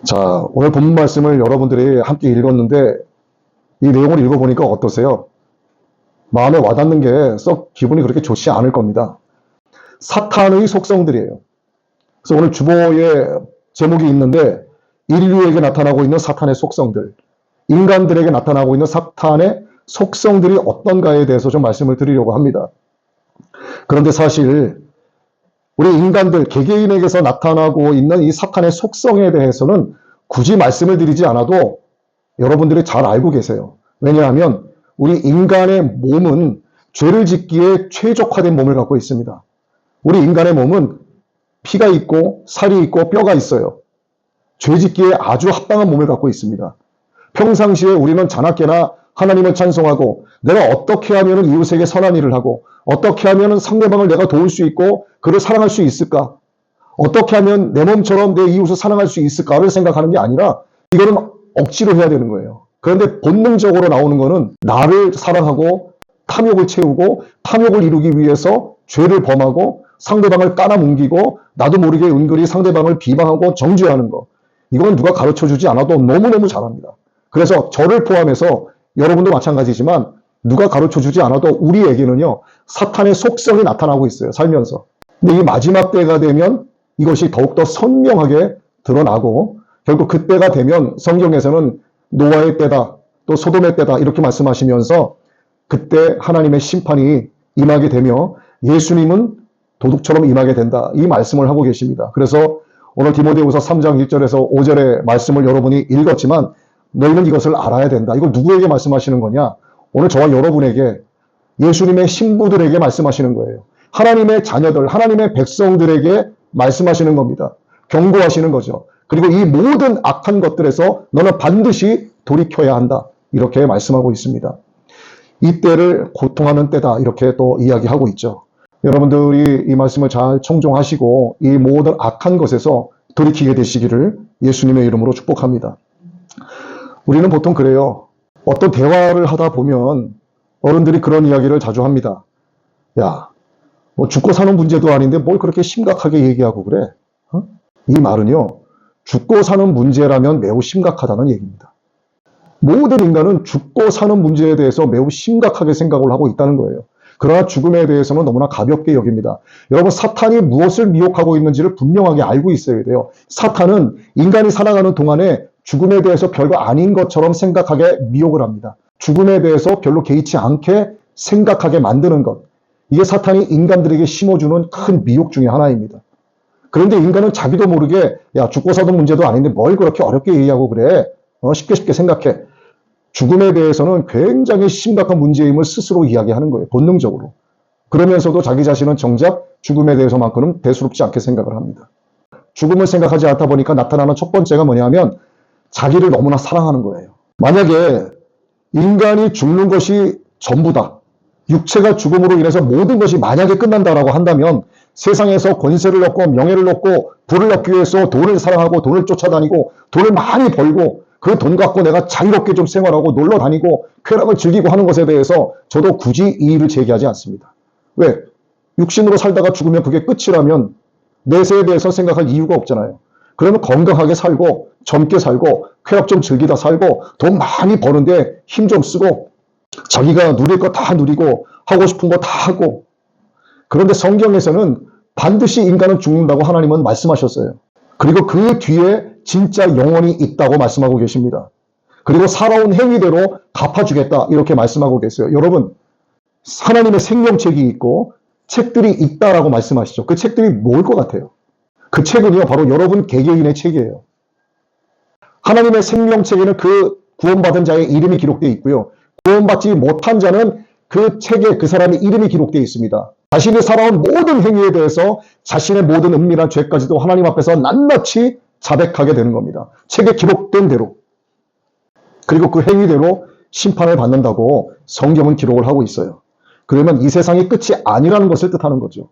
자, 오늘 본문 말씀을 여러분들이 함께 읽었는데 이 내용을 읽어보니까 어떠세요? 마음에 와닿는 게 썩 기분이 그렇게 좋지 않을 겁니다. 사탄의 속성들이에요. 그래서 오늘 주보에 제목이 있는데 인류에게 나타나고 있는 사탄의 속성들, 인간들에게 나타나고 있는 사탄의 속성들이 어떤가에 대해서 좀 말씀을 드리려고 합니다. 그런데 사실 우리 인간들, 개개인에게서 나타나고 있는 이 사탄의 속성에 대해서는 굳이 말씀을 드리지 않아도 여러분들이 잘 알고 계세요. 왜냐하면 우리 인간의 몸은 죄를 짓기에 최적화된 몸을 갖고 있습니다. 우리 인간의 몸은 피가 있고 살이 있고 뼈가 있어요. 죄 짓기에 아주 합당한 몸을 갖고 있습니다. 평상시에 우리는 자나깨나 하나님을 찬송하고 내가 어떻게 하면 이웃에게 선한 일을 하고 어떻게 하면 상대방을 내가 도울 수 있고 그를 사랑할 수 있을까? 어떻게 하면 내 몸처럼 내 이웃을 사랑할 수 있을까를 생각하는 게 아니라 이거는 억지로 해야 되는 거예요. 그런데 본능적으로 나오는 거는 나를 사랑하고 탐욕을 채우고 탐욕을 이루기 위해서 죄를 범하고 상대방을 까나뭉기고 나도 모르게 은근히 상대방을 비방하고 정죄하는 거. 이건 누가 가르쳐주지 않아도 너무너무 잘합니다. 그래서 저를 포함해서 여러분도 마찬가지지만 누가 가르쳐주지 않아도 우리에게는요 사탄의 속성이 나타나고 있어요. 살면서. 근데 이 마지막 때가 되면 이것이 더욱더 선명하게 드러나고 결국 그때가 되면 성경에서는 노아의 때다 또 소돔의 때다 이렇게 말씀하시면서 그때 하나님의 심판이 임하게 되며 예수님은 도둑처럼 임하게 된다 이 말씀을 하고 계십니다. 그래서 오늘 디모데후서 3장 1절에서 5절의 말씀을 여러분이 읽었지만 너희는 이것을 알아야 된다. 이걸 누구에게 말씀하시는 거냐? 오늘 저와 여러분에게 예수님의 신부들에게 말씀하시는 거예요. 하나님의 자녀들, 하나님의 백성들에게 말씀하시는 겁니다. 경고하시는 거죠. 그리고 이 모든 악한 것들에서 너는 반드시 돌이켜야 한다. 이렇게 말씀하고 있습니다. 이 때를 고통하는 때다. 이렇게 또 이야기하고 있죠. 여러분들이 이 말씀을 잘 청종하시고 이 모든 악한 것에서 돌이키게 되시기를 예수님의 이름으로 축복합니다. 우리는 보통 그래요. 어떤 대화를 하다 보면 어른들이 그런 이야기를 자주 합니다. 야, 뭐 죽고 사는 문제도 아닌데 뭘 그렇게 심각하게 얘기하고 그래? 이 말은요. 죽고 사는 문제라면 매우 심각하다는 얘기입니다. 모든 인간은 죽고 사는 문제에 대해서 매우 심각하게 생각을 하고 있다는 거예요. 그러나 죽음에 대해서는 너무나 가볍게 여깁니다. 여러분 사탄이 무엇을 미혹하고 있는지를 분명하게 알고 있어야 돼요. 사탄은 인간이 살아가는 동안에 죽음에 대해서 별거 아닌 것처럼 생각하게 미혹을 합니다. 죽음에 대해서 별로 개의치 않게 생각하게 만드는 것. 이게 사탄이 인간들에게 심어주는 큰 미혹 중에 하나입니다. 그런데 인간은 자기도 모르게 야 죽고 사는 문제도 아닌데 뭘 그렇게 어렵게 얘기하고 그래. 쉽게 생각해. 죽음에 대해서는 굉장히 심각한 문제임을 스스로 이야기하는 거예요. 본능적으로. 그러면서도 자기 자신은 정작 죽음에 대해서만큼은 대수롭지 않게 생각을 합니다. 죽음을 생각하지 않다 보니까 나타나는 첫 번째가 뭐냐면 자기를 너무나 사랑하는 거예요. 만약에 인간이 죽는 것이 전부다. 육체가 죽음으로 인해서 모든 것이 만약에 끝난다라고 한다면 세상에서 권세를 얻고 명예를 얻고 부를 얻기 위해서 돈을 사랑하고 돈을 쫓아다니고 돈을 많이 벌고 그 돈 갖고 내가 자유롭게 좀 생활하고 놀러 다니고 쾌락을 즐기고 하는 것에 대해서 저도 굳이 이의를 제기하지 않습니다. 왜? 육신으로 살다가 죽으면 그게 끝이라면 내세에 대해서 생각할 이유가 없잖아요. 그러면 건강하게 살고 젊게 살고 쾌락 좀 즐기다 살고 돈 많이 버는데 힘 좀 쓰고 자기가 누릴 거 다 누리고 하고 싶은 거 다 하고. 그런데 성경에서는 반드시 인간은 죽는다고 하나님은 말씀하셨어요. 그리고 그 뒤에 진짜 영혼이 있다고 말씀하고 계십니다. 그리고 살아온 행위대로 갚아주겠다 이렇게 말씀하고 계세요. 여러분 하나님의 생명책이 있고 책들이 있다라고 말씀하시죠. 그 책들이 뭘 것 같아요? 그 책은요 바로 여러분 개개인의 책이에요. 하나님의 생명책에는 그 구원받은 자의 이름이 기록되어 있고요. 구원받지 못한 자는 그 책에 그 사람의 이름이 기록되어 있습니다. 자신이 살아온 모든 행위에 대해서 자신의 모든 은밀한 죄까지도 하나님 앞에서 낱낱이 자백하게 되는 겁니다. 책에 기록된 대로. 그리고 그 행위대로 심판을 받는다고 성경은 기록을 하고 있어요. 그러면 이 세상이 끝이 아니라는 것을 뜻하는 거죠.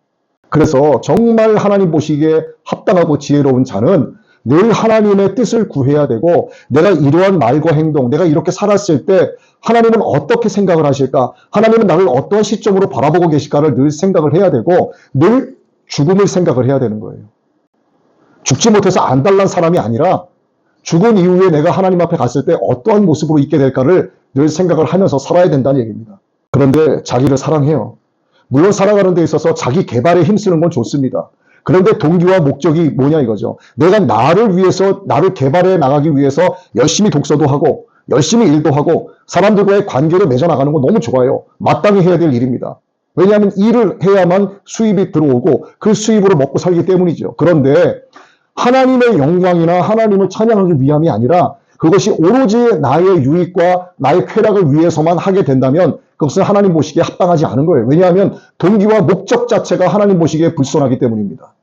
그래서 정말 하나님 보시기에 합당하고 지혜로운 자는 늘 하나님의 뜻을 구해야 되고 내가 이러한 말과 행동, 내가 이렇게 살았을 때 하나님은 어떻게 생각을 하실까? 하나님은 나를 어떤 시점으로 바라보고 계실까를 늘 생각을 해야 되고 늘 죽음을 생각을 해야 되는 거예요. 죽지 못해서 안달난 사람이 아니라 죽은 이후에 내가 하나님 앞에 갔을 때 어떠한 모습으로 있게 될까를 늘 생각을 하면서 살아야 된다는 얘기입니다. 그런데 자기를 사랑해요. 물론 살아가는 데 있어서 자기 개발에 힘쓰는 건 좋습니다. 그런데 동기와 목적이 뭐냐 이거죠. 내가 나를 위해서, 나를 개발해 나가기 위해서 열심히 독서도 하고 열심히 일도 하고 사람들과의 관계를 맺어나가는 건 너무 좋아요. 마땅히 해야 될 일입니다. 왜냐하면 일을 해야만 수입이 들어오고 그 수입으로 먹고 살기 때문이죠. 그런데 하나님의 영광이나 하나님을 찬양하기 위함이 아니라 그것이 오로지 나의 유익과 나의 쾌락을 위해서만 하게 된다면 그것은 하나님 보시기에 합당하지 않은 거예요. 왜냐하면 동기와 목적 자체가 하나님 보시기에 불손하기 때문입니다.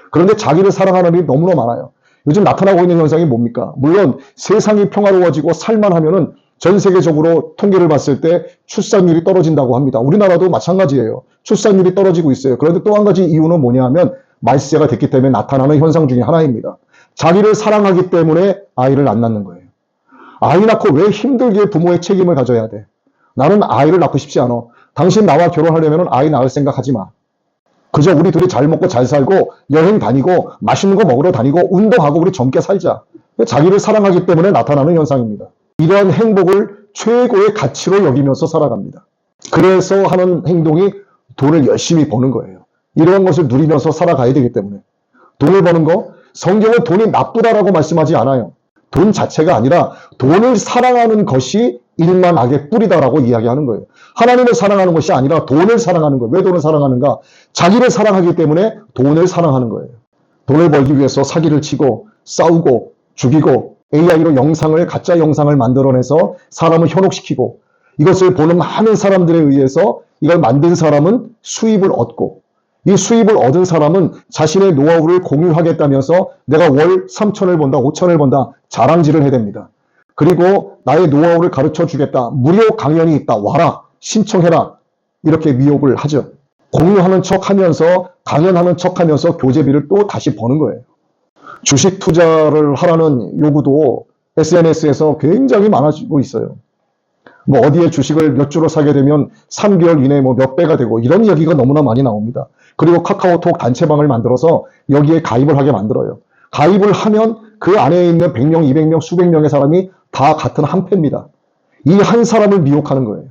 그런데 자기를 사랑하는 일이 너무나 많아요. 요즘 나타나고 있는 현상이 뭡니까? 물론 세상이 평화로워지고 살만하면은 전 세계적으로 통계를 봤을 때 출산율이 떨어진다고 합니다. 우리나라도 마찬가지예요. 출산율이 떨어지고 있어요. 그런데 또 한 가지 이유는 뭐냐 하면 말세가 됐기 때문에 나타나는 현상 중에 하나입니다. 자기를 사랑하기 때문에 아이를 안 낳는 거예요. 아이 낳고 왜 힘들게 부모의 책임을 가져야 돼? 나는 아이를 낳고 싶지 않아. 당신 나와 결혼하려면 아이 낳을 생각하지 마. 그저 우리 둘이 잘 먹고 잘 살고 여행 다니고 맛있는 거 먹으러 다니고 운동하고 우리 젊게 살자. 자기를 사랑하기 때문에 나타나는 현상입니다. 이러한 행복을 최고의 가치로 여기면서 살아갑니다. 그래서 하는 행동이 돈을 열심히 버는 거예요. 이러한 것을 누리면서 살아가야 되기 때문에. 돈을 버는 거, 성경은 돈이 나쁘다라고 말씀하지 않아요. 돈 자체가 아니라 돈을 사랑하는 것이 일만 악의 뿌리다라고 이야기하는 거예요. 하나님을 사랑하는 것이 아니라 돈을 사랑하는 거예요. 왜 돈을 사랑하는가? 자기를 사랑하기 때문에 돈을 사랑하는 거예요. 돈을 벌기 위해서 사기를 치고 싸우고 죽이고 AI로 가짜 영상을 만들어내서 사람을 현혹시키고 이것을 보는 많은 사람들에 의해서 이걸 만든 사람은 수입을 얻고 이 수입을 얻은 사람은 자신의 노하우를 공유하겠다면서 내가 월 3천을 번다, 5천을 번다 자랑질을 해댑니다. 그리고 나의 노하우를 가르쳐 주겠다. 무료 강연이 있다. 와라. 신청해라. 이렇게 미혹을 하죠. 공유하는 척 하면서 강연하는 척 하면서 교재비를 또 다시 버는 거예요. 주식 투자를 하라는 요구도 SNS에서 굉장히 많아지고 있어요. 뭐 어디에 주식을 몇 주로 사게 되면 3개월 이내에 뭐 몇 배가 되고 이런 이야기가 너무나 많이 나옵니다. 그리고 카카오톡 단체방을 만들어서 여기에 가입을 하게 만들어요. 가입을 하면 그 안에 있는 100명, 200명, 수백 명의 사람이 다 같은 한 패입니다. 이 한 사람을 미혹하는 거예요.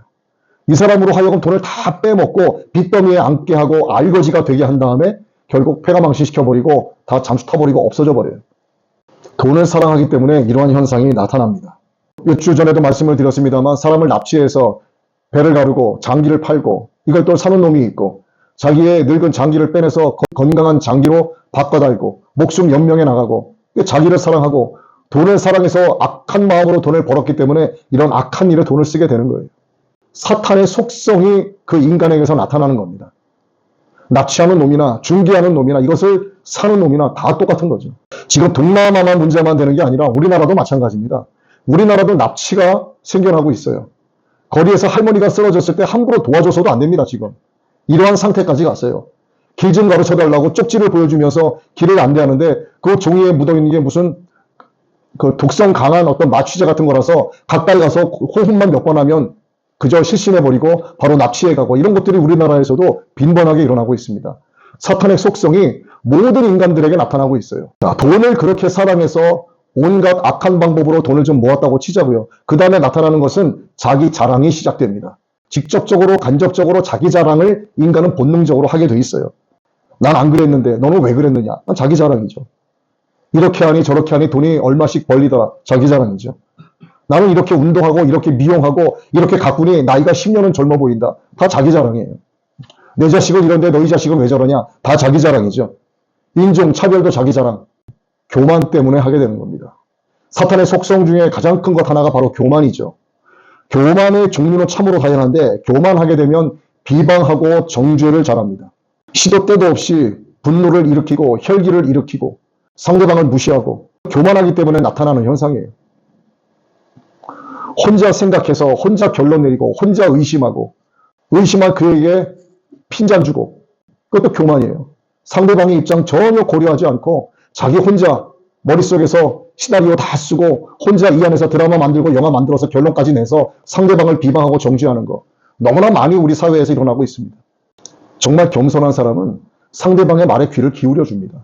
이 사람으로 하여금 돈을 다 빼먹고 빚더미에 앉게 하고 알거지가 되게 한 다음에 결국 패가 망신시켜버리고 다 잠수 타버리고 없어져 버려요. 돈을 사랑하기 때문에 이러한 현상이 나타납니다. 몇 주 전에도 말씀을 드렸습니다만 사람을 납치해서 배를 가르고 장기를 팔고 이걸 또 사는 놈이 있고 자기의 늙은 장기를 빼내서 건강한 장기로 바꿔달고 목숨 연명해 나가고 자기를 사랑하고 돈을 사랑해서 악한 마음으로 돈을 벌었기 때문에 이런 악한 일에 돈을 쓰게 되는 거예요. 사탄의 속성이 그 인간에게서 나타나는 겁니다. 납치하는 놈이나 중개하는 놈이나 이것을 사는 놈이나 다 똑같은 거죠. 지금 동남아만 문제만 되는 게 아니라 우리나라도 마찬가지입니다. 우리나라도 납치가 생겨나고 있어요. 거리에서 할머니가 쓰러졌을 때 함부로 도와줘서도 안 됩니다. 지금 이러한 상태까지 갔어요. 길 좀 가르쳐달라고 쪽지를 보여주면서 길을 안내하는데 그 종이에 묻어있는 게 무슨 그 독성 강한 어떤 마취제 같은 거라서 가까이 가서 호흡만 몇 번 하면 그저 실신해버리고 바로 납치해가고 이런 것들이 우리나라에서도 빈번하게 일어나고 있습니다. 사탄의 속성이 모든 인간들에게 나타나고 있어요. 자, 돈을 그렇게 사랑해서 온갖 악한 방법으로 돈을 좀 모았다고 치자고요. 그 다음에 나타나는 것은 자기 자랑이 시작됩니다. 직접적으로 간접적으로 자기 자랑을 인간은 본능적으로 하게 돼 있어요. 난 안 그랬는데 너는 왜 그랬느냐? 자기 자랑이죠. 이렇게 하니 저렇게 하니 돈이 얼마씩 벌리더라. 자기 자랑이죠. 나는 이렇게 운동하고 이렇게 미용하고 이렇게 가꾸니 나이가 10년은 젊어 보인다. 다 자기 자랑이에요. 내 자식은 이런데 너희 자식은 왜 저러냐? 다 자기 자랑이죠. 인종, 차별도 자기 자랑. 교만 때문에 하게 되는 겁니다. 사탄의 속성 중에 가장 큰 것 하나가 바로 교만이죠. 교만의 종류는 참으로 다양한데 교만하게 되면 비방하고 정죄를 잘합니다. 시도 때도 없이 분노를 일으키고 혈기를 일으키고 상대방을 무시하고 교만하기 때문에 나타나는 현상이에요. 혼자 생각해서 혼자 결론 내리고 혼자 의심하고 의심한 그에게 핀잔 주고 그것도 교만이에요. 상대방의 입장 전혀 고려하지 않고 자기 혼자 머릿속에서 시나리오 다 쓰고 혼자 이 안에서 드라마 만들고 영화 만들어서 결론까지 내서 상대방을 비방하고 정죄하는 거 너무나 많이 우리 사회에서 일어나고 있습니다. 정말 겸손한 사람은 상대방의 말에 귀를 기울여 줍니다.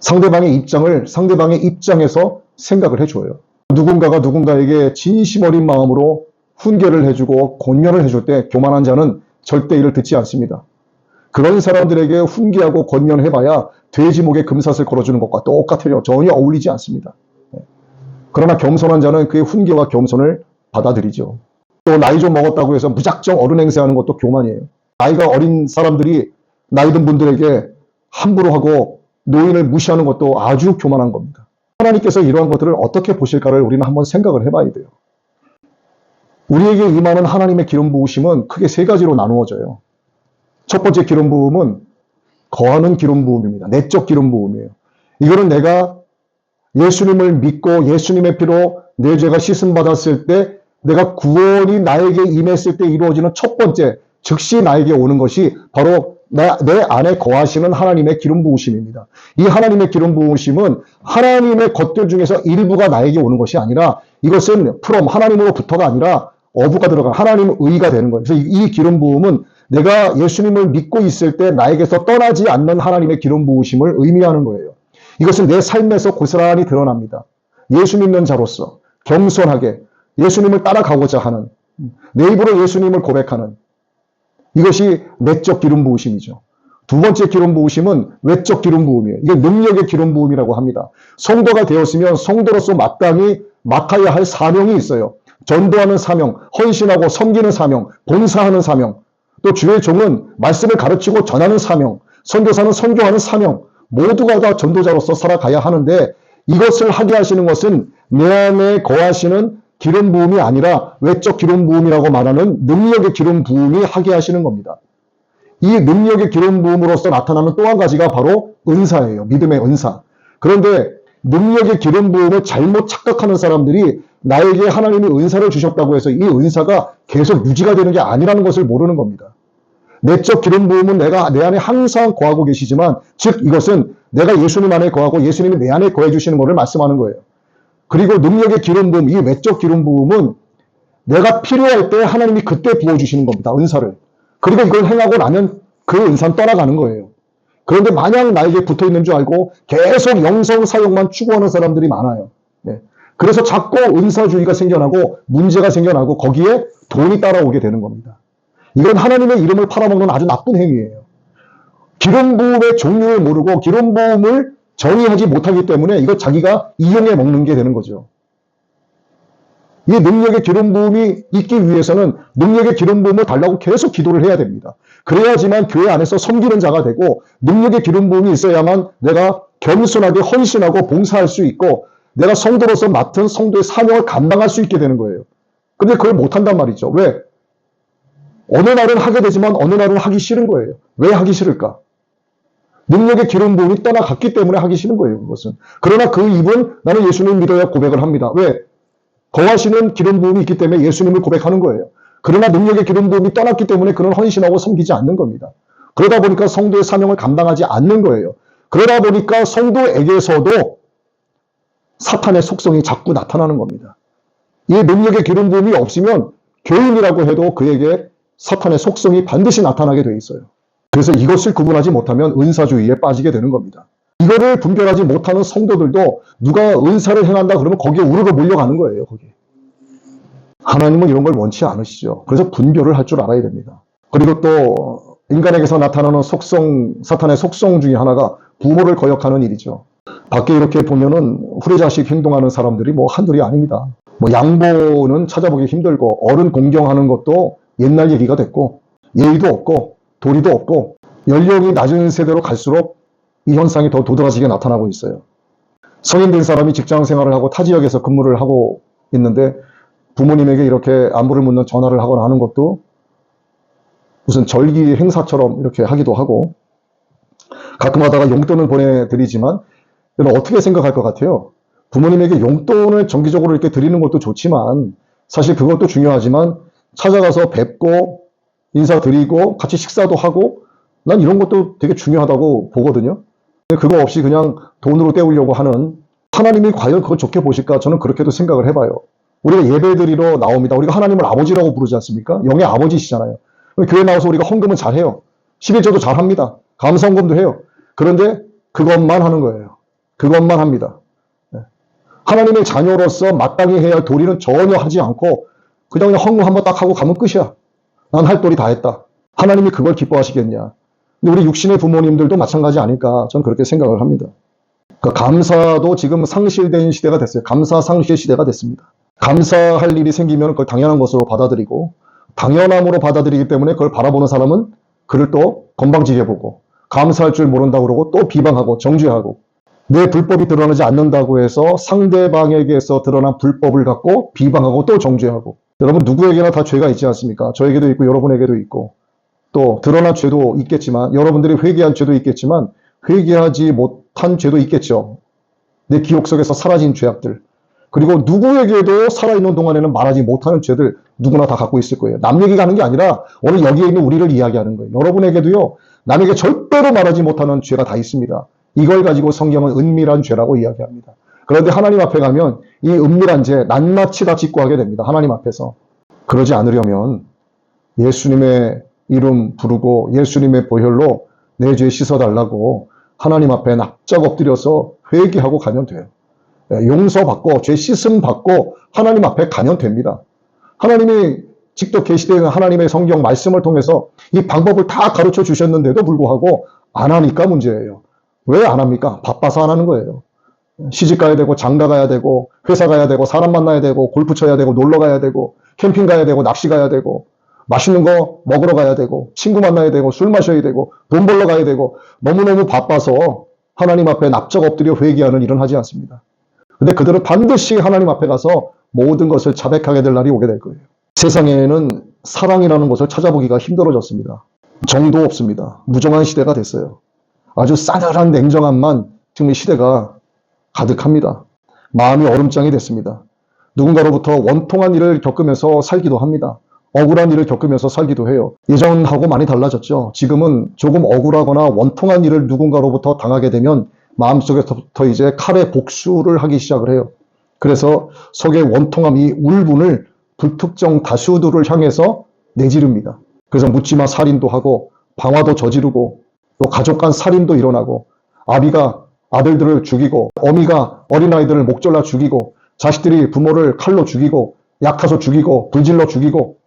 상대방의 입장에서 생각을 해줘요. 누군가가 누군가에게 진심 어린 마음으로 훈계를 해주고 권면을 해줄 때 교만한 자는 절대 이를 듣지 않습니다. 그런 사람들에게 훈계하고 권면해봐야 돼지 목에 금삿을 걸어주는 것과 똑같아요. 전혀 어울리지 않습니다. 그러나 겸손한 자는 그의 훈계와 겸손을 받아들이죠. 또 나이 좀 먹었다고 해서 무작정 어른 행세하는 것도 교만이에요. 나이가 어린 사람들이 나이 든 분들에게 함부로 하고 노인을 무시하는 것도 아주 교만한 겁니다. 하나님께서 이러한 것들을 어떻게 보실까를 우리는 한번 생각을 해봐야 돼요. 우리에게 임하는 하나님의 기름 부으심은 크게 세 가지로 나누어져요. 첫 번째 기름 부음은 거하는 기름 부음입니다. 내적 기름 부음이에요. 이거는 내가 예수님을 믿고 예수님의 피로 내 죄가 씻음 받았을 때 내가 구원이 나에게 임했을 때 이루어지는 첫 번째, 즉시 나에게 오는 것이 바로 내 안에 거하시는 하나님의 기름 부으심입니다. 이 하나님의 기름 부으심은 하나님의 것들 중에서 일부가 나에게 오는 것이 아니라 이것은 하나님으로부터가 아니라 어부가 들어간 하나님의 의가 되는 거예요. 그래서 이 기름 부음은 내가 예수님을 믿고 있을 때 나에게서 떠나지 않는 하나님의 기름 부으심을 의미하는 거예요. 이것은 내 삶에서 고스란히 드러납니다. 예수 믿는 자로서 겸손하게 예수님을 따라가고자 하는, 내 입으로 예수님을 고백하는, 이것이 내적 기름 부으심이죠. 두 번째 기름 부으심은 외적 기름 부음이에요. 이게 능력의 기름 부음이라고 합니다. 성도가 되었으면 성도로서 마땅히 맡아야 할 사명이 있어요. 전도하는 사명, 헌신하고 섬기는 사명, 봉사하는 사명, 또 주의 종은 말씀을 가르치고 전하는 사명, 선교사는 선교하는 사명, 모두가 다 전도자로서 살아가야 하는데 이것을 하게 하시는 것은 내 안에 거하시는 기름 부음이 아니라 외적 기름 부음이라고 말하는 능력의 기름 부음이 하게 하시는 겁니다. 이 능력의 기름 부음으로서 나타나는 또 한 가지가 바로 은사예요. 믿음의 은사. 그런데 능력의 기름 부음을 잘못 착각하는 사람들이 나에게 하나님이 은사를 주셨다고 해서 이 은사가 계속 유지가 되는 게 아니라는 것을 모르는 겁니다. 내적 기름 부음은 내가 내 안에 항상 거하고 계시지만, 즉 이것은 내가 예수님 안에 거하고 예수님이 내 안에 거해 주시는 것을 말씀하는 거예요. 그리고 능력의 기름 부음, 이 외적 기름 부음은 내가 필요할 때 하나님이 그때 부어주시는 겁니다. 은사를. 그리고 이걸 행하고 나면 그 은사는 떠나가는 거예요. 그런데 마냥 나에게 붙어있는 줄 알고 계속 영성 사역만 추구하는 사람들이 많아요. 네. 그래서 자꾸 은사주의가 생겨나고 문제가 생겨나고 거기에 돈이 따라오게 되는 겁니다. 이건 하나님의 이름을 팔아먹는 아주 나쁜 행위예요. 기름 부음의 종류를 모르고 기름 부음을 정의하지 못하기 때문에 이거 자기가 이용해 먹는 게 되는 거죠. 이 능력의 기름 부음이 있기 위해서는 능력의 기름 부음을 달라고 계속 기도를 해야 됩니다. 그래야지만 교회 안에서 섬기는 자가 되고 능력의 기름 부음이 있어야만 내가 겸손하게 헌신하고 봉사할 수 있고 내가 성도로서 맡은 성도의 사명을 감당할 수 있게 되는 거예요. 근데 그걸 못한단 말이죠. 왜? 어느 날은 하게 되지만 어느 날은 하기 싫은 거예요. 왜 하기 싫을까? 능력의 기름 부음이 떠나갔기 때문에 하기 싫은 거예요. 그것은. 그러나 그 입은 나는 예수님 믿어야 고백을 합니다. 왜? 거하시는 기름 부음이 있기 때문에 예수님을 고백하는 거예요. 그러나 능력의 기름 부음이 떠났기 때문에 그는 헌신하고 섬기지 않는 겁니다. 그러다 보니까 성도의 사명을 감당하지 않는 거예요. 그러다 보니까 성도에게서도 사탄의 속성이 자꾸 나타나는 겁니다. 이 능력의 기름 부음이 없으면 교인이라고 해도 그에게 사탄의 속성이 반드시 나타나게 돼 있어요. 그래서 이것을 구분하지 못하면 은사주의에 빠지게 되는 겁니다. 이거를 분별하지 못하는 성도들도 누가 은사를 행한다 그러면 거기에 우르르 몰려가는 거예요. 거기에. 하나님은 이런 걸 원치 않으시죠. 그래서 분별을 할 줄 알아야 됩니다. 그리고 또 인간에게서 나타나는 속성, 사탄의 속성 중에 하나가 부모를 거역하는 일이죠. 밖에 이렇게 보면은 후레자식 행동하는 사람들이 뭐 한둘이 아닙니다. 뭐 양보는 찾아보기 힘들고 어른 공경하는 것도 옛날 얘기가 됐고 예의도 없고 도리도 없고 연령이 낮은 세대로 갈수록 이 현상이 더 도드라지게 나타나고 있어요. 성인 된 사람이 직장 생활을 하고 타 지역에서 근무를 하고 있는데 부모님에게 이렇게 안부를 묻는 전화를 하거나 하는 것도 무슨 절기 행사처럼 이렇게 하기도 하고 가끔 하다가 용돈을 보내드리지만 어떻게 생각할 것 같아요? 부모님에게 용돈을 정기적으로 이렇게 드리는 것도 좋지만 사실 그것도 중요하지만 찾아가서 뵙고 인사드리고 같이 식사도 하고 난 이런 것도 되게 중요하다고 보거든요. 그거 없이 그냥 돈으로 때우려고 하는 하나님이 과연 그걸 좋게 보실까? 저는 그렇게도 생각을 해봐요. 우리가 예배드리러 나옵니다. 우리가 하나님을 아버지라고 부르지 않습니까? 영의 아버지시잖아요. 교회 나와서 우리가 헌금은 잘해요. 11조도 잘합니다. 감사헌금도 해요. 그런데 그것만 하는 거예요. 그것만 합니다. 하나님의 자녀로서 마땅히 해야 할 도리는 전혀 하지 않고 그냥 헌금 한번 딱 하고 가면 끝이야. 난 할 도리 다 했다. 하나님이 그걸 기뻐하시겠냐. 근데 우리 육신의 부모님들도 마찬가지 아닐까 저는 그렇게 생각을 합니다. 그 감사도 지금 상실된 시대가 됐어요. 감사 상실 시대가 됐습니다. 감사할 일이 생기면 그걸 당연한 것으로 받아들이고 당연함으로 받아들이기 때문에 그걸 바라보는 사람은 그를 또 건방지게 보고 감사할 줄 모른다고 그러고 또 비방하고 정죄하고 내 불법이 드러나지 않는다고 해서 상대방에게서 드러난 불법을 갖고 비방하고 또 정죄하고 여러분 누구에게나 다 죄가 있지 않습니까? 저에게도 있고 여러분에게도 있고 또 드러난 죄도 있겠지만 여러분들이 회개한 죄도 있겠지만 회개하지 못한 죄도 있겠죠. 내 기억 속에서 사라진 죄악들 그리고 누구에게도 살아있는 동안에는 말하지 못하는 죄들 누구나 다 갖고 있을 거예요. 남 얘기가 하는 게 아니라 오늘 여기에 있는 우리를 이야기하는 거예요. 여러분에게도요. 남에게 절대로 말하지 못하는 죄가 다 있습니다. 이걸 가지고 성경은 은밀한 죄라고 이야기합니다. 그런데 하나님 앞에 가면 이 은밀한 죄 낱낱이 다 직구하게 됩니다. 하나님 앞에서. 그러지 않으려면 예수님의 이름 부르고 예수님의 보혈로 내 죄 씻어달라고 하나님 앞에 납작 엎드려서 회개하고 가면 돼요. 용서받고 죄 씻음 받고 하나님 앞에 가면 됩니다. 하나님이 직접 계시되는 하나님의 성경 말씀을 통해서 이 방법을 다 가르쳐 주셨는데도 불구하고 안 하니까 문제예요. 왜 안 합니까? 바빠서 안 하는 거예요. 시집 가야 되고 장가 가야 되고 회사 가야 되고 사람 만나야 되고 골프 쳐야 되고 놀러 가야 되고 캠핑 가야 되고 낚시 가야 되고 맛있는 거 먹으러 가야 되고 친구 만나야 되고 술 마셔야 되고 돈 벌러 가야 되고 너무너무 바빠서 하나님 앞에 납작 엎드려 회개하는 일은 하지 않습니다. 근데 그들은 반드시 하나님 앞에 가서 모든 것을 자백하게 될 날이 오게 될 거예요. 세상에는 사랑이라는 것을 찾아보기가 힘들어졌습니다. 정도 없습니다. 무정한 시대가 됐어요. 아주 싸늘한 냉정함만 지금 이 시대가 가득합니다. 마음이 얼음장이 됐습니다. 누군가로부터 원통한 일을 겪으면서 살기도 합니다. 억울한 일을 겪으면서 살기도 해요. 예전하고 많이 달라졌죠. 지금은 조금 억울하거나 원통한 일을 누군가로부터 당하게 되면 마음속에서부터 이제 칼에 복수를 하기 시작을 해요. 그래서 속의 원통함, 이 울분을 불특정 다수들을 향해서 내지릅니다. 그래서 묻지마 살인도 하고 방화도 저지르고 또 가족 간 살인도 일어나고 아비가 아들들을 죽이고 어미가 어린아이들을 목졸라 죽이고 자식들이 부모를 칼로 죽이고 약타서 죽이고 불질러 죽이고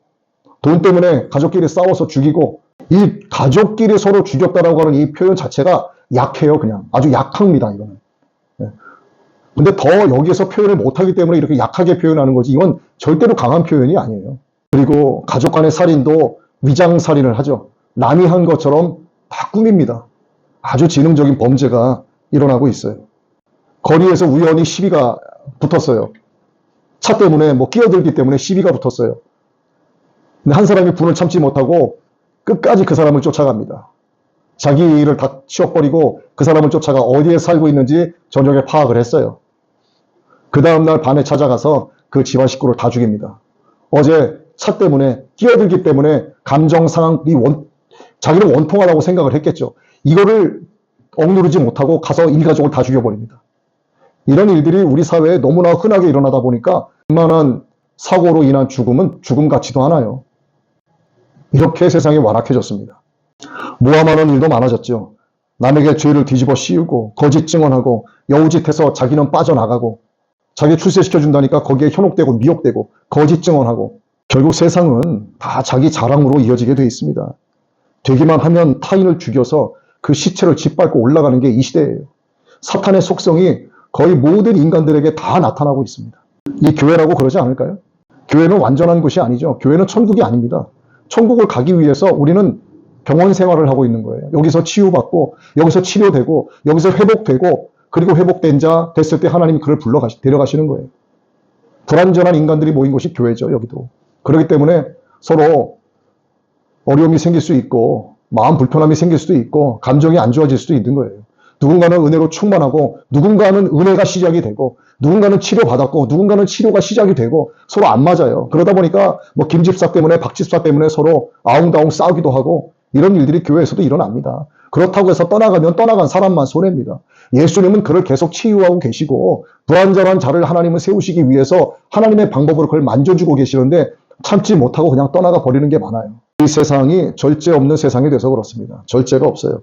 돈 때문에 가족끼리 싸워서 죽이고 이 가족끼리 서로 죽였다라고 하는 이 표현 자체가 약해요. 그냥 아주 약합니다. 이거는. 근데 더 여기에서 표현을 못하기 때문에 이렇게 약하게 표현하는 거지 이건 절대로 강한 표현이 아니에요. 그리고 가족 간의 살인도 위장살인을 하죠. 남이 한 것처럼 다 꾸밉니다. 아주 지능적인 범죄가 일어나고 있어요. 거리에서 우연히 시비가 붙었어요. 차 때문에 뭐 끼어들기 때문에 시비가 붙었어요. 근데 한 사람이 분을 참지 못하고 끝까지 그 사람을 쫓아갑니다. 자기 일을 다 치워버리고 그 사람을 쫓아가 어디에 살고 있는지 저녁에 파악을 했어요. 그 다음날 밤에 찾아가서 그 집안 식구를 다 죽입니다. 어제 차 때문에 끼어들기 때문에 감정 상황이 자기는 원통하다고 생각을 했겠죠. 이거를 억누르지 못하고 가서 일가족을 다 죽여버립니다. 이런 일들이 우리 사회에 너무나 흔하게 일어나다 보니까 웬만한 사고로 인한 죽음은 죽음 같지도 않아요. 이렇게 세상이 완악해졌습니다. 모함하는 일도 많아졌죠. 남에게 죄를 뒤집어 씌우고 거짓 증언하고 여우짓해서 자기는 빠져나가고 자기 출세시켜준다니까 거기에 현혹되고 미혹되고 거짓 증언하고 결국 세상은 다 자기 자랑으로 이어지게 돼 있습니다. 되기만 하면 타인을 죽여서 그 시체를 짓밟고 올라가는 게 이 시대예요. 사탄의 속성이 거의 모든 인간들에게 다 나타나고 있습니다. 이 교회라고 그러지 않을까요? 교회는 완전한 곳이 아니죠. 교회는 천국이 아닙니다. 천국을 가기 위해서 우리는 병원 생활을 하고 있는 거예요. 여기서 치유받고 여기서 치료되고 여기서 회복되고 그리고 회복된 자 됐을 때 하나님이 그를 데려가시는 거예요. 불완전한 인간들이 모인 곳이 교회죠. 여기도. 그렇기 때문에 서로 어려움이 생길 수 있고 마음 불편함이 생길 수도 있고 감정이 안 좋아질 수도 있는 거예요. 누군가는 은혜로 충만하고 누군가는 은혜가 시작이 되고 누군가는 치료받았고 누군가는 치료가 시작이 되고 서로 안 맞아요. 그러다 보니까 뭐 김집사 때문에 박집사 때문에 서로 아웅다웅 싸우기도 하고 이런 일들이 교회에서도 일어납니다. 그렇다고 해서 떠나가면 떠나간 사람만 손해입니다. 예수님은 그를 계속 치유하고 계시고 불완전한 자를 하나님은 세우시기 위해서 하나님의 방법으로 그걸 만져주고 계시는데 참지 못하고 그냥 떠나가 버리는 게 많아요. 이 세상이 절제 없는 세상이 돼서 그렇습니다. 절제가 없어요.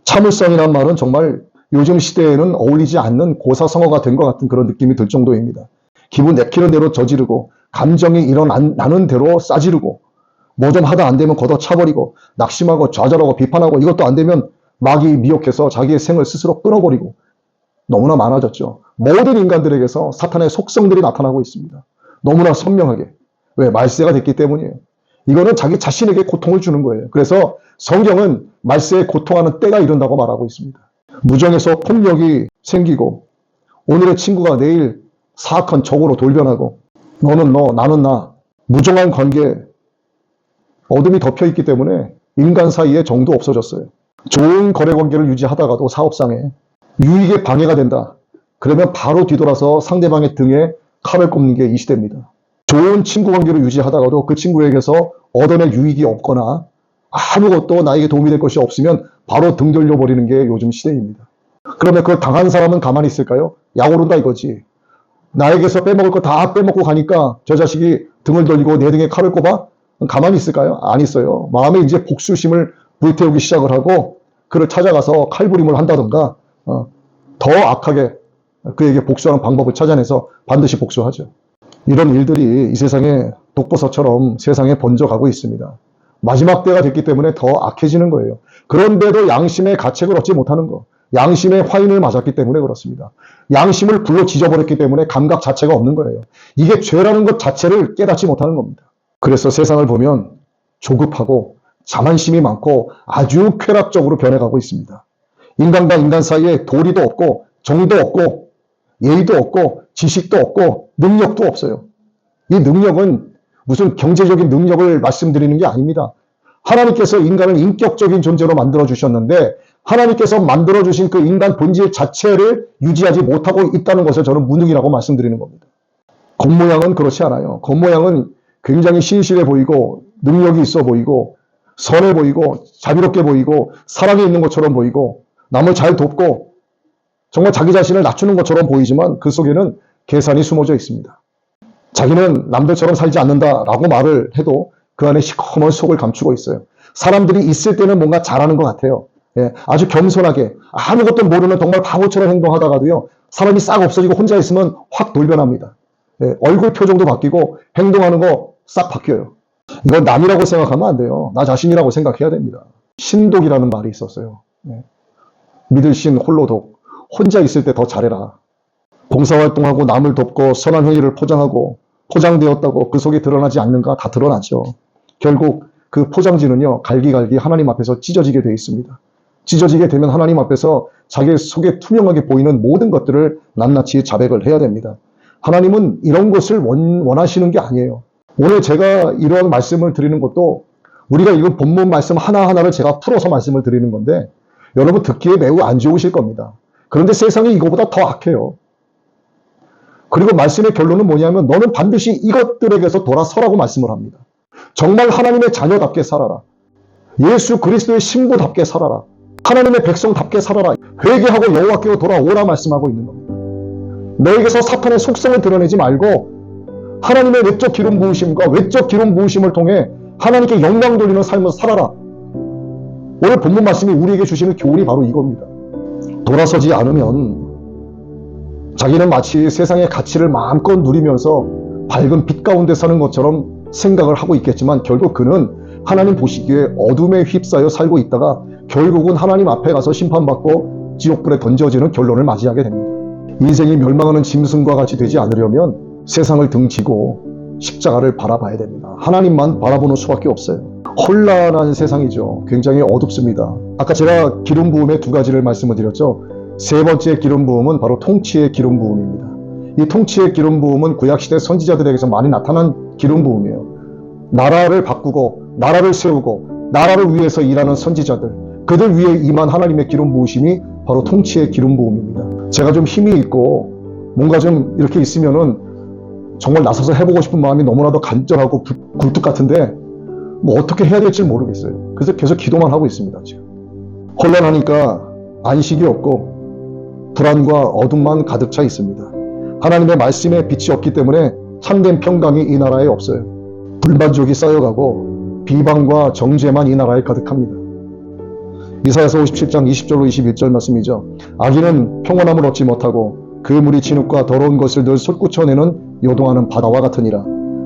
참을성이란 말은 정말 요즘 시대에는 어울리지 않는 고사성어가 된 것 같은 그런 느낌이 들 정도입니다. 기분 내키는 대로 저지르고 감정이 일어나는 대로 싸지르고 뭐 좀 하다 안 되면 걷어차버리고 낙심하고 좌절하고 비판하고 이것도 안 되면 마귀 미혹해서 자기의 생을 스스로 끊어버리고 너무나 많아졌죠. 모든 인간들에게서 사탄의 속성들이 나타나고 있습니다. 너무나 선명하게. 왜? 말세가 됐기 때문이에요. 이거는 자기 자신에게 고통을 주는 거예요. 그래서 성경은 말세에 고통하는 때가 이른다고 말하고 있습니다. 무정에서 폭력이 생기고 오늘의 친구가 내일 사악한 적으로 돌변하고 너는 너, 나는 나, 무정한 관계, 어둠이 덮여있기 때문에 인간 사이에 정도 없어졌어요. 좋은 거래관계를 유지하다가도 사업상에 유익에 방해가 된다. 그러면 바로 뒤돌아서 상대방의 등에 칼을 꼽는 게 이 시대입니다. 좋은 친구 관계를 유지하다가도 그 친구에게서 얻어낼 유익이 없거나 아무것도 나에게 도움이 될 것이 없으면 바로 등 돌려버리는 게 요즘 시대입니다. 그러면 그걸 당한 사람은 가만히 있을까요? 약 오른다 이거지. 나에게서 빼먹을 거 다 빼먹고 가니까 저 자식이 등을 돌리고 내 등에 칼을 꼽아? 가만히 있을까요? 안 있어요. 마음에 이제 복수심을 불태우기 시작을 하고 그를 찾아가서 칼부림을 한다던가 더 악하게 그에게 복수하는 방법을 찾아내서 반드시 복수하죠. 이런 일들이 이 세상에 독버섯처럼 세상에 번져가고 있습니다. 마지막 때가 됐기 때문에 더 악해지는 거예요. 그런데도 양심의 가책을 얻지 못하는 거. 양심의 화인을 맞았기 때문에 그렇습니다. 양심을 불로 지져버렸기 때문에 감각 자체가 없는 거예요. 이게 죄라는 것 자체를 깨닫지 못하는 겁니다. 그래서 세상을 보면 조급하고 자만심이 많고 아주 쾌락적으로 변해가고 있습니다. 인간과 인간 사이에 도리도 없고 정도 없고 예의도 없고 지식도 없고 능력도 없어요. 이 능력은 무슨 경제적인 능력을 말씀드리는 게 아닙니다. 하나님께서 인간을 인격적인 존재로 만들어주셨는데 하나님께서 만들어주신 그 인간 본질 자체를 유지하지 못하고 있다는 것을 저는 무능이라고 말씀드리는 겁니다. 겉모양은 그렇지 않아요. 겉모양은 굉장히 신실해 보이고 능력이 있어 보이고 선해 보이고 자비롭게 보이고 사랑이 있는 것처럼 보이고 남을 잘 돕고 정말 자기 자신을 낮추는 것처럼 보이지만 그 속에는 계산이 숨어져 있습니다. 자기는 남들처럼 살지 않는다라고 말을 해도 그 안에 시커먼 속을 감추고 있어요. 사람들이 있을 때는 뭔가 잘하는 것 같아요. 아주 겸손하게 아무것도 모르는 정말 바보처럼 행동하다가도요. 사람이 싹 없어지고 혼자 있으면 확 돌변합니다. 얼굴 표정도 바뀌고 행동하는 거 싹 바뀌어요. 이건 남이라고 생각하면 안 돼요. 나 자신이라고 생각해야 됩니다. 신독이라는 말이 있었어요. 믿을 신 홀로 독. 혼자 있을 때 더 잘해라. 봉사활동하고 남을 돕고 선한 행위를 포장하고 포장되었다고 그 속에 드러나지 않는가? 다 드러나죠. 결국 그 포장지는요. 갈기갈기 하나님 앞에서 찢어지게 되어 있습니다. 찢어지게 되면 하나님 앞에서 자기 속에 투명하게 보이는 모든 것들을 낱낱이 자백을 해야 됩니다. 하나님은 이런 것을 원하시는 게 아니에요. 오늘 제가 이러한 말씀을 드리는 것도 우리가 읽은 본문 말씀 하나하나를 제가 풀어서 말씀을 드리는 건데 여러분 듣기에 매우 안 좋으실 겁니다. 그런데 세상이 이거보다 더 악해요. 그리고 말씀의 결론은 뭐냐면 너는 반드시 이것들에게서 돌아서라고 말씀을 합니다. 정말 하나님의 자녀답게 살아라. 예수 그리스도의 신부답게 살아라. 하나님의 백성답게 살아라. 회개하고 여호와께로 돌아오라 말씀하고 있는 겁니다. 너에게서 사탄의 속성을 드러내지 말고 하나님의 외적 기름 부으심과 외적 기름 부으심을 통해 하나님께 영광 돌리는 삶을 살아라. 오늘 본문 말씀이 우리에게 주시는 교훈이 바로 이겁니다. 돌아서지 않으면 자기는 마치 세상의 가치를 마음껏 누리면서 밝은 빛 가운데 사는 것처럼 생각을 하고 있겠지만 결국 그는 하나님 보시기에 어둠에 휩싸여 살고 있다가 결국은 하나님 앞에 가서 심판받고 지옥불에 던져지는 결론을 맞이하게 됩니다. 인생이 멸망하는 짐승과 같이 되지 않으려면 세상을 등지고 십자가를 바라봐야 됩니다. 하나님만 바라보는 수밖에 없어요. 혼란한 세상이죠. 굉장히 어둡습니다. 아까 제가 기름 부음의 두 가지를 말씀을 드렸죠. 세 번째 기름 부음은 바로 통치의 기름 부음입니다. 이 통치의 기름 부음은 구약시대 선지자들에게서 많이 나타난 기름 부음이에요. 나라를 바꾸고 나라를 세우고 나라를 위해서 일하는 선지자들, 그들 위에 임한 하나님의 기름 부으심이 바로 통치의 기름 부음입니다. 제가 좀 힘이 있고 뭔가 좀 이렇게 있으면은 정말 나서서 해보고 싶은 마음이 너무나도 간절하고 굴뚝 같은데 뭐 어떻게 해야 될지 모르겠어요. 그래서 계속 기도만 하고 있습니다. 지금 혼란하니까 안식이 없고 불안과 어둠만 가득 차 있습니다. 하나님의 말씀에 빛이 없기 때문에 참된 평강이 이 나라에 없어요. 불만족이 쌓여가고 비방과 정죄만 이 나라에 가득합니다. 이사야서 57장 20절로 21절 말씀이죠. 악인은 평온함을 얻지 못하고 그 물이 진흙과 더러운 것을 늘 솟구쳐내는 요동하는 바다와 같으니라.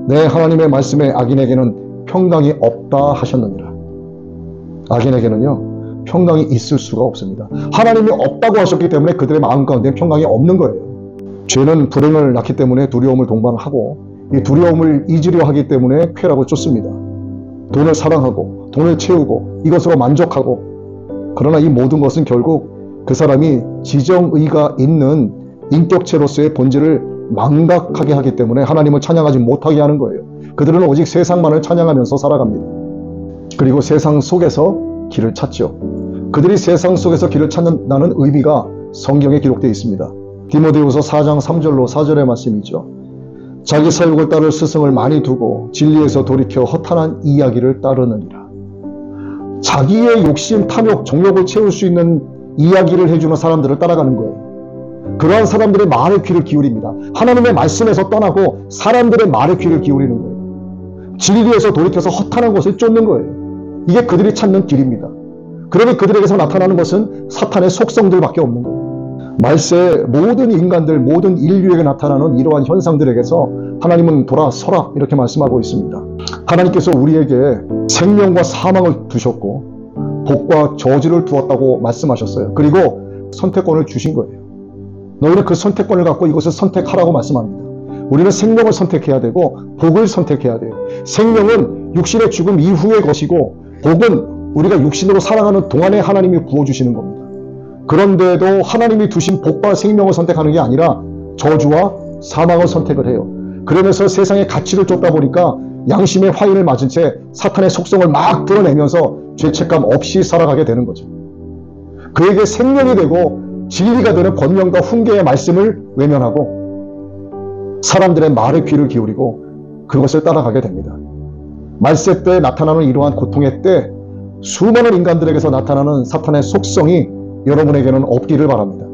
내 하나님의 말씀에 악인에게는 평강이 없다 하셨느니라. 악인에게는요, 평강이 있을 수가 없습니다. 하나님이 없다고 하셨기 때문에 그들의 마음 가운데 평강이 없는 거예요. 죄는 불행을 낳기 때문에 두려움을 동반하고, 이 두려움을 잊으려 하기 때문에 쾌락을 쫓습니다. 돈을 사랑하고 돈을 채우고 이것으로 만족하고, 그러나 이 모든 것은 결국 그 사람이 지정의가 있는 인격체로서의 본질을 망각하게 하기 때문에 하나님을 찬양하지 못하게 하는 거예요. 그들은 오직 세상만을 찬양하면서 살아갑니다. 그리고 세상 속에서 길을 찾죠. 그들이 세상 속에서 길을 찾는다는 의미가 성경에 기록되어 있습니다. 디모데후서 4장 3절로 4절의 말씀이죠. 자기 사육을 따를 스승을 많이 두고 진리에서 돌이켜 허탄한 이야기를 따르느니라. 자기의 욕심, 탐욕, 정욕을 채울 수 있는 이야기를 해주는 사람들을 따라가는 거예요. 그러한 사람들의 말에 귀를 기울입니다. 하나님의 말씀에서 떠나고 사람들의 말에 귀를 기울이는 거예요. 진리에서 돌이켜서 허탄한 것을 쫓는 거예요. 이게 그들이 찾는 길입니다. 그러니 그들에게서 나타나는 것은 사탄의 속성들밖에 없는 거예요. 말세 모든 인간들, 모든 인류에게 나타나는 이러한 현상들에게서 하나님은 돌아서라 이렇게 말씀하고 있습니다. 하나님께서 우리에게 생명과 사망을 두셨고 복과 저주를 두었다고 말씀하셨어요. 그리고 선택권을 주신 거예요. 너희는 그 선택권을 갖고 이것을 선택하라고 말씀합니다. 우리는 생명을 선택해야 되고 복을 선택해야 돼요. 생명은 육신의 죽음 이후의 것이고, 복은 우리가 육신으로 살아가는 동안에 하나님이 부어주시는 겁니다. 그런데도 하나님이 두신 복과 생명을 선택하는 게 아니라 저주와 사망을 선택을 해요. 그러면서 세상의 가치를 쫓다 보니까 양심의 화인을 맞은 채 사탄의 속성을 막 드러내면서 죄책감 없이 살아가게 되는 거죠. 그에게 생명이 되고 진리가 되는 권면과 훈계의 말씀을 외면하고 사람들의 말에 귀를 기울이고 그것을 따라가게 됩니다. 말세 때 나타나는 이러한 고통의 때 수많은 인간들에게서 나타나는 사탄의 속성이 여러분에게는 없기를 바랍니다.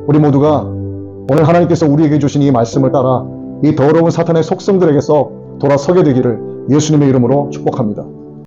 우리 모두가 오늘 하나님께서 우리에게 주신 이 말씀을 따라 이 더러운 사탄의 속성들에게서 돌아서게 되기를 예수님의 이름으로 축복합니다.